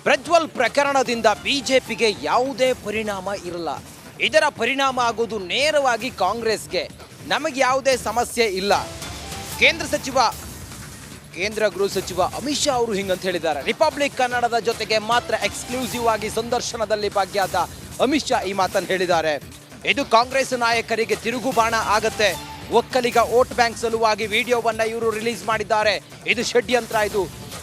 ಪ್ರಜ್ವಲ್ ಪ್ರಕರಣದಿಂದ ಬಿಜೆಪಿಗೆ ಯಾವುದೇ ಪರಿಣಾಮ ಇರಲ್ಲ. ಇದರ ಪರಿಣಾಮ ಆಗೋದು ನೇರವಾಗಿ ಕಾಂಗ್ರೆಸ್ಗೆ. ನಮಗೆ ಯಾವುದೇ ಸಮಸ್ಯೆ ಇಲ್ಲ. ಕೇಂದ್ರ ಗೃಹ ಸಚಿವ ಅಮಿತ್ ಶಾ ಅವರು ಹಿಂಗಂತ ಹೇಳಿದ್ದಾರೆ. ರಿಪಬ್ಲಿಕ್ ಕನ್ನಡದ ಜೊತೆಗೆ ಮಾತ್ರ ಎಕ್ಸ್ಕ್ಲೂಸಿವ್ ಆಗಿ ಸಂದರ್ಶನದಲ್ಲಿ ಭಾಗಿಯಾದ ಅಮಿತ್ ಶಾ ಈ ಮಾತನ್ನು ಹೇಳಿದ್ದಾರೆ. ಇದು ಕಾಂಗ್ರೆಸ್ ನಾಯಕರಿಗೆ ತಿರುಗುಬಾಣ ಆಗತ್ತೆ. ಒಕ್ಕಲಿಗ ವೋಟ್ ಬ್ಯಾಂಕ್ ಸಲುವಾಗಿ ವಿಡಿಯೋವನ್ನ ಇವರು ರಿಲೀಸ್ ಮಾಡಿದ್ದಾರೆ. ಇದು ಷಡ್ಯಂತ್ರ. ಇದು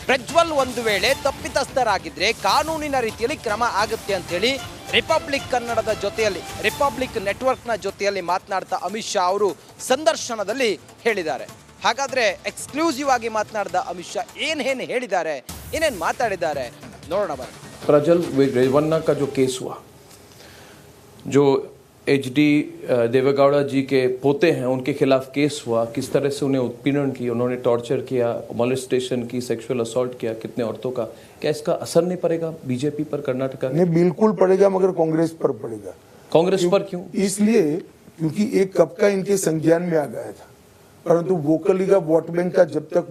ಪ್ರಜ್ವಲ್ ಒಂದು ವೇಳೆ ತಪ್ಪಿತಸ್ಥರಾಗಿದ್ರೆ ಕಾನೂನಿನ ರೀತಿಯಲ್ಲಿ ಕ್ರಮ ಆಗುತ್ತೆ ಅಂತ ಹೇಳಿ ರಿಪಬ್ಲಿಕ್ ಕನ್ನಡದ ಜೊತೆಯಲ್ಲಿ ರಿಪಬ್ಲಿಕ್ ನೆಟ್ವರ್ಕ್ನ ಜೊತೆಯಲ್ಲಿ ಮಾತನಾಡ್ತಾ ಅಮಿತ್ ಶಾ ಅವರು ಸಂದರ್ಶನದಲ್ಲಿ ಹೇಳಿದ್ದಾರೆ. ಹಾಗಾದ್ರೆ ಎಕ್ಸ್ಕ್ಲೂಸಿವ್ ಆಗಿ ಮಾತನಾಡಿದ ಅಮಿತ್ ಶಾ ಏನೇನು ಹೇಳಿದ್ದಾರೆ, ಏನೇನು ಮಾತಾಡಿದ್ದಾರೆ ನೋಡೋಣ ಬನ್ನಿ. प्रज्वल रेवन्ना का जो केस हुआ, जो HD देवेगौड़ा जी के पोते हैं उनके खिलाफ केस हुआ, किस तरह से उन्हें उत्पीड़न की, उन्होंने टॉर्चर किया, मोलेस्टेशन की, सेक्सुअल असॉल्ट किया कितने औरतों का, क्या इसका असर नहीं पड़ेगा बीजेपी पर, कर्नाटका? नहीं, बिल्कुल पड़ेगा, मगर कांग्रेस पर पड़ेगा. कांग्रेस पर क्यों? इसलिए क्योंकि एक कब का इनके संज्ञान में आ गया था, परंतु वोकलीगा वोट बैंक का जब तक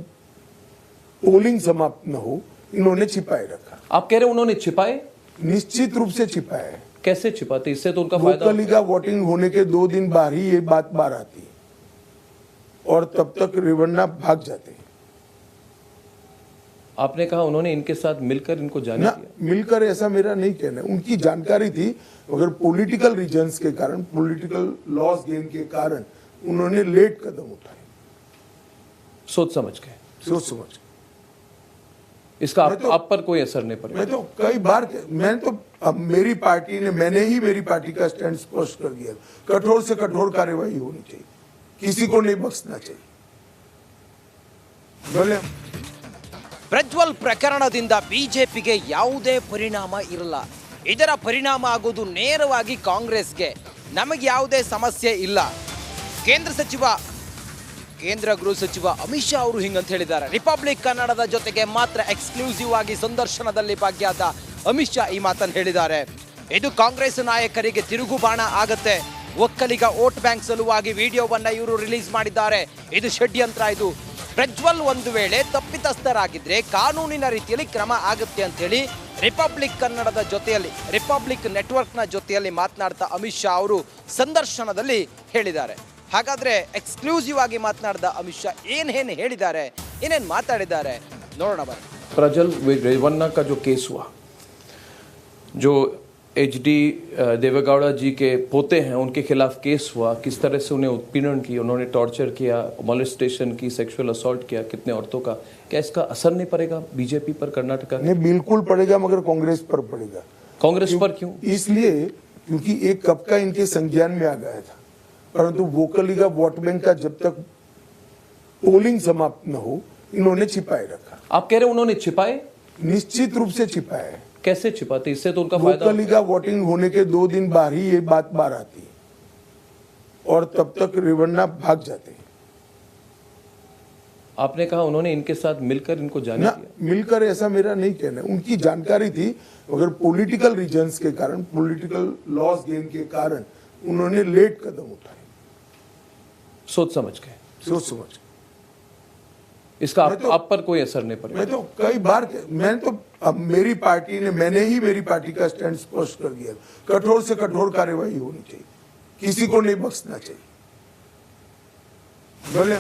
पोलिंग समाप्त न हो इन्होंने छिपाए रखा. आप कह रहे उन्होंने छिपाए? निश्चित रूप से छिपाए. कैसे छिपाते? इससे तो उनका फायदा. वोकलीगा वोटिंग होने के 2 दिन बाद ही ये बात बाहर आती और तब तक रेवन्ना भाग जाते. आपने कहा उन्होंने इनके साथ मिलकर इनको जाने दिया. मिलकर ऐसा मेरा नहीं कहना है. उनकी जानकारी थी, मगर पॉलिटिकल रीजंस के कारण, पॉलिटिकल लॉस गेन के कारण उन्होंने लेट कदम उठाए. सोच समझ के. इसका आप पर कोई असर नहीं पड़ेगा. मैं तो कई बार अब मेरी पार्टी ने, मैंने ही मेरी पार्टी का स्टैंड स्पष्ट कर दिया. कठोर से कठोर कार्यवाही होनी चाहिए, किसी को नहीं बख्शना चाहिए. बोले ಪ್ರಜ್ವಲ್ ಪ್ರಕರಣದಿಂದ ಬಿಜೆಪಿಗೆ ಯಾವುದೇ ಪರಿಣಾಮ ಇರಲ್ಲ. ಇದರ ಪರಿಣಾಮ ಆಗೋದು ನೇರವಾಗಿ ಕಾಂಗ್ರೆಸ್ಗೆ. ನಮಗೆ ಯಾವುದೇ ಸಮಸ್ಯೆ ಇಲ್ಲ. ಕೇಂದ್ರ ಗೃಹ ಸಚಿವ ಅಮಿತ್ ಶಾ ಅವರು ಹಿಂಗಂತ ಹೇಳಿದ್ದಾರೆ. ರಿಪಬ್ಲಿಕ್ ಕನ್ನಡದ ಜೊತೆಗೆ ಮಾತ್ರ ಎಕ್ಸ್ಕ್ಲೂಸಿವ್ ಆಗಿ ಸಂದರ್ಶನದಲ್ಲಿ ಭಾಗಿಯಾದ ಅಮಿತ್ ಶಾ ಈ ಮಾತನ್ನು ಹೇಳಿದ್ದಾರೆ. ಇದು ಕಾಂಗ್ರೆಸ್ ನಾಯಕರಿಗೆ ತಿರುಗುಬಾಣ ಆಗತ್ತೆ. ಒಕ್ಕಲಿಗ ವೋಟ್ ಬ್ಯಾಂಕ್ ಸಲುವಾಗಿ ವಿಡಿಯೋವನ್ನ ಇವರು ರಿಲೀಸ್ ಮಾಡಿದ್ದಾರೆ. ಇದು ಷಡ್ಯಂತ್ರ. ಇದು ಪ್ರಜ್ವಲ್ ಒಂದು ವೇಳೆ ತಪ್ಪಿತಸ್ಥರಾಗಿದ್ರೆ ಕಾನೂನಿನ ರೀತಿಯಲ್ಲಿ ಕ್ರಮ ಆಗುತ್ತೆ ಅಂತ ಹೇಳಿ ರಿಪಬ್ಲಿಕ್ ಕನ್ನಡದ ಜೊತೆಯಲ್ಲಿ ರಿಪಬ್ಲಿಕ್ ನೆಟ್ವರ್ಕ್ನ ಜೊತೆಯಲ್ಲಿ ಮಾತನಾಡ್ತಾ ಅಮಿತ್ ಶಾ ಅವರು ಸಂದರ್ಶನದಲ್ಲಿ ಹೇಳಿದ್ದಾರೆ. ಹಾಗಾದ್ರೆ ಎಕ್ಸ್ಕ್ಲೂಸಿವ್ ಆಗಿ ಮಾತನಾಡಿದ ಅಮಿತ್ ಶಾ ಏನೇನು ಹೇಳಿದ್ದಾರೆ, ಏನೇನು ಮಾತಾಡಿದ್ದಾರೆ ನೋಡೋಣ ಬನ್ನಿ. प्रज्वल रेवन्ना का जो केस हुआ, जो HD देवेगौड़ा जी के पोते हैं उनके खिलाफ केस हुआ, किस तरह से उन्हें उत्पीड़न की, उन्होंने टॉर्चर किया, मोलेस्टेशन की, सेक्सुअल असॉल्ट किया कितने औरतों का, क्या इसका असर नहीं पड़ेगा बीजेपी पर, कर्नाटका? नहीं, बिल्कुल पड़ेगा, मगर कांग्रेस पर पड़ेगा. कांग्रेस पर क्यों? इसलिए क्योंकि एक कब का इनके संज्ञान में आ गया था, परंतु वोकलीगा वोट बैंक का जब तक पोलिंग समाप्त न हो इन्होंने छिपाए रखा. आप कह रहे उन्होंने छिपाए? निश्चित रूप से छिपाए. कैसे छिपाते? इससे तो उनका फायदा. वोकलीगा वोटिंग होने के 2 दिन बाद ही ये बात बाहर आती और तब तक रेवन्ना भाग जाते. आपने कहा उन्होंने इनके साथ मिलकर इनको जाने दिया. मिलकर ऐसा मेरा नहीं कहना है. उनकी जानकारी थी, मगर पॉलिटिकल रीजंस के कारण, पॉलिटिकल लॉस गेन के कारण उन्होंने लेट कदम उठाए. सोच समझ के. इसका आप पर कोई असर नहीं पड़ेगा. मैं तो कई बार अब मेरी पार्टी ने, मैंने ही मेरी पार्टी का स्टैंड स्पष्ट कर दिया. कठोर से कठोर कार्यवाही होनी चाहिए, किसी को नहीं बख्शना चाहिए. बोले